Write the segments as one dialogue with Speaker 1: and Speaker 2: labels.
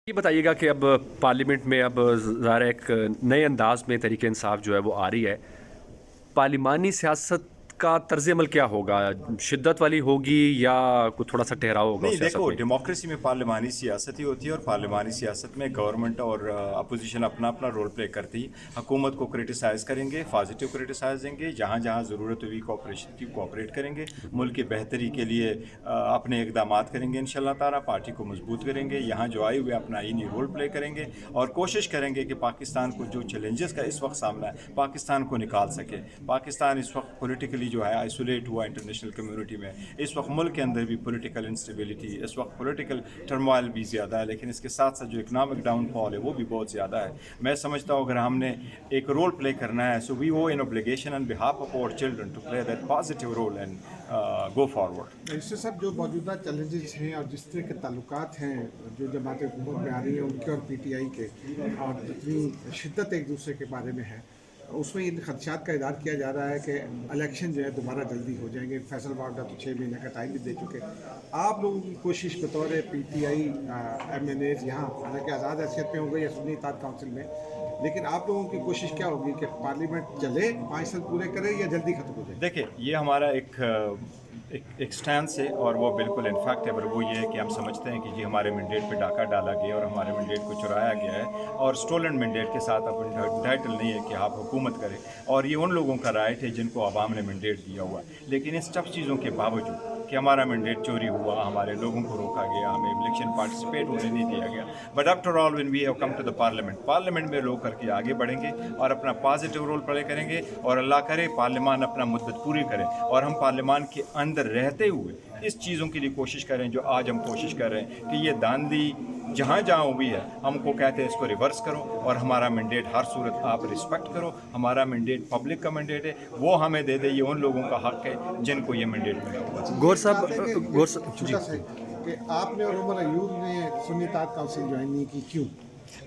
Speaker 1: یہ بتائیے گا کہ اب پارلیمنٹ میں اب ظاہر ایک نئے انداز میں تحریک انصاف جو ہے وہ آ رہی ہے. پارلیمانی سیاست کا طرز عمل کیا ہوگا؟ شدت والی ہوگی یا کوئی تھوڑا سا ٹھہراؤ ہوگا
Speaker 2: نہیں
Speaker 1: اس سیاست
Speaker 2: دیکھو،
Speaker 1: میں؟
Speaker 2: ڈیموکریسی میں پارلیمانی سیاست ہی ہوتی ہے، اور پارلیمانی سیاست میں گورنمنٹ اور اپوزیشن اپنا اپنا رول پلے کرتی ہے. حکومت کو کرٹیسائز کریں گے، پازیٹیو کرٹیسائز دیں گے، جہاں جہاں ضرورت ہوئی کوآپریشن کی کوآپریٹ کریں گے، ملک کی بہتری کے لیے اپنے اقدامات کریں گے انشاءاللہ تعالیٰ، پارٹی کو مضبوط کریں گے، یہاں جو آئے ہوئے اپنا آئینی رول پلے کریں گے، اور کوشش کریں گے کہ پاکستان کو جو چیلنجز کا اس وقت سامنا ہے پاکستان کو نکال سکے. پاکستان اس وقت پولیٹیکلی جو ہے آئسولیٹ ہوا انٹرنیشنل کمیونٹی میں. اس وقت ملک کے اندر بھی پولیٹیکل انسٹیبلٹی، اس وقت پولیٹیکل ٹرموائل بھی زیادہ ہے، لیکن اس کے ساتھ ساتھ جو اکنامک ڈاؤن فال ہے وہ بھی بہت زیادہ ہے. میں سمجھتا ہوں اگر ہم نے ایک رول پلے کرنا ہے، so we owe an obligation on behalf of our children to play that positive role and go forward.
Speaker 3: اس سے سب جو موجودہ چیلنجز ہیں اور جس طرح کے تعلقات ہیں جو جماعت حکومت میں آ رہی ہیں ان کے اور پی ٹی آئی کے، اور جتنی شدت ایک دوسرے کے بارے میں ہے، اس میں ان خدشات کا اظہار کیا جا رہا ہے کہ الیکشن جو ہے دوبارہ جلدی ہو جائیں گے. فیصل واردہ تو 6 مہینے کا ٹائم بھی دے چکے. آپ لوگوں کی کوشش بطور PTI MNAs یہاں حالانکہ آزاد حیثیت میں ہوں گے یا سنی اتحاد کونسل میں، لیکن آپ لوگوں کی کوشش کیا ہوگی کہ پارلیمنٹ چلے 5 سال پورے کرے یا جلدی ختم ہو جائے؟
Speaker 2: دیکھیں، یہ ہمارا ایک سٹینس ہے، اور وہ بالکل انفیکٹیبل. وہ یہ ہے کہ ہم سمجھتے ہیں کہ جی ہمارے مینڈیٹ پہ ڈاکہ ڈالا گیا اور ہمارے مینڈیٹ کو چرایا گیا ہے، اور اسٹولن مینڈیٹ کے ساتھ اب انٹائٹل نہیں ہے کہ آپ حکومت کریں، اور یہ ان لوگوں کا رائٹ ہے جن کو عوام نے مینڈیٹ دیا ہوا ہے. لیکن ان سب چیزوں کے باوجود کہ ہمارا مینڈیٹ چوری ہوا، ہمارے لوگوں کو روکا گیا، ہمیں الیکشن پارٹیسپیٹ ہونے نہیں دیا گیا، but after all when we have come to the parliament میں لوگ کر کے آگے بڑھیں گے اور اپنا پازیٹیو رول پلے کریں گے، اور اللہ کرے پارلیمان اپنا مدت پوری کرے اور ہم پارلیمان کے اندر رہتے ہوئے اس چیزوں کے لیے کوشش کریں جو آج ہم کوشش کر رہے ہیں کہ یہ داندلی جہاں جہاں ہوئی ہے ہم کو کہتے ہیں اس کو ریورس کرو، اور ہمارا مینڈیٹ ہر صورت آپ رسپیکٹ کرو. ہمارا مینڈیٹ پبلک کا مینڈیٹ ہے، وہ ہمیں دے دے. یہ ان لوگوں کا حق ہے جن کو یہ مینڈیٹ ملا ہوا ہے.
Speaker 1: گور صاحب جی،
Speaker 3: کہ آپ نے اور عمر ایوب نے سنی اتحاد کونسل جوائن نہیں کی، کیوں؟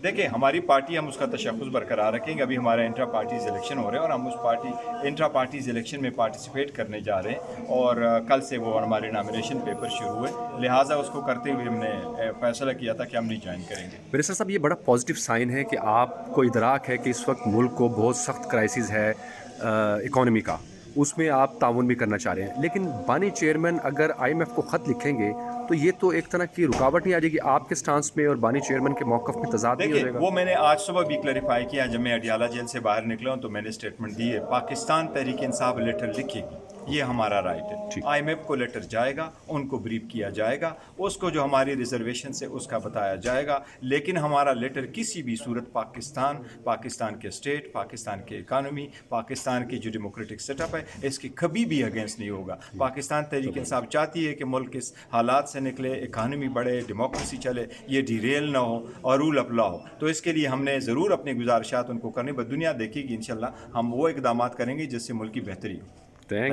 Speaker 2: دیکھیں، ہماری پارٹی ہم اس کا تشخص برقرار رکھیں گے. ابھی ہمارا انٹرا پارٹیز الیکشن ہو رہے ہیں اور ہم اس انٹرا پارٹیز الیکشن میں پارٹیسپیٹ کرنے جا رہے ہیں، اور کل سے وہ ہمارے نامینیشن پیپر شروع ہوئے. لہٰذا اس کو کرتے ہوئے ہم نے فیصلہ کیا تھا کہ ہم نہیں جوائن کریں گے.
Speaker 1: منسٹر صاحب، یہ بڑا پازیٹیو سائن ہے کہ آپ کو ادراک ہے کہ اس وقت ملک کو بہت سخت کرائسس ہے اکانومی کا، اس میں آپ تعاون بھی کرنا چاہ رہے ہیں. لیکن بانی چیئرمین اگر آئی ایم ایف کو خط لکھیں گے تو یہ تو ایک طرح کی رکاوٹ نہیں آ جائے گی آپ کے سٹانس میں اور بانی چیئرمین کے موقف میں تضاد نہیں ہو جائے
Speaker 2: دیکھیں،
Speaker 1: گا؟
Speaker 2: وہ میں نے آج صبح بھی کلیریفائی کیا جب میں اڈیالہ جیل سے باہر نکلا ہوں تو میں نے اسٹیٹمنٹ دی ہے. پاکستان تحریک انصاف لیٹر لکھے گی، یہ ہمارا رائٹ ہے. آئی ایم ایف کو لیٹر جائے گا، ان کو بریف کیا جائے گا، اس کو جو ہماری ریزرویشن سے اس کا بتایا جائے گا. لیکن ہمارا لیٹر کسی بھی صورت پاکستان کے اسٹیٹ، پاکستان کے اکانومی، پاکستان کی جو ڈیموکریٹک سیٹ اپ ہے اس کی کبھی بھی اگینسٹ نہیں ہوگا. پاکستان تحریک انصاف چاہتی ہے کہ ملک اس حالات سے نکلے، اکانومی بڑھے، ڈیموکریسی چلے، یہ ڈیریل نہ ہو اور رول آف لا ہو. تو اس کے لیے ہم نے ضرور اپنی گزارشات ان کو کرنی، بس دنیا دیکھے گی انشاءاللہ ہم وہ اقدامات کریں گے جس سے ملک کی بہتری ہو.